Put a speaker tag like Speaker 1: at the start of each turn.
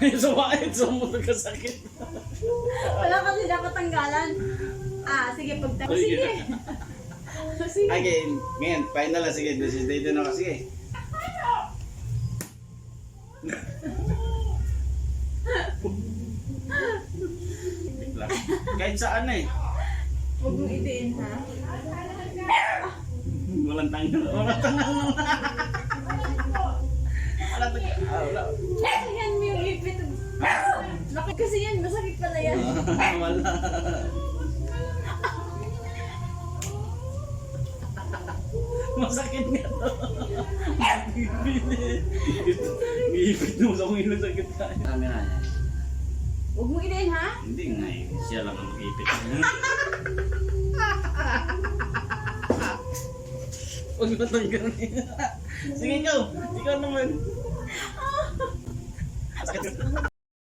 Speaker 1: Sumakit, sumunod ka sakit.
Speaker 2: Wala kasi dapat tanggalan. Sige, pagtapos. Sige. Sige.
Speaker 1: Okay, ngayon, final na. Sige, this is day na kasi eh. Kahit saan eh.
Speaker 2: Huwag mong itiin, ha?
Speaker 1: Walang tanggal. Walang tanggal. Walang tanggal. Wala.
Speaker 2: Yan mo yung ipit. Bakit kasi yan? Masakit pala yan.
Speaker 1: Wala. Masakit nga to. Ngipit mo sa kong ilang sakit ka. Kami na yan.
Speaker 2: Huwag mong itiin, ha?
Speaker 1: Hindi nga eh. Siya lang ang mag-ipit. Huwag natanggal niya. Sige ikaw. Ikaw naman. Sakit.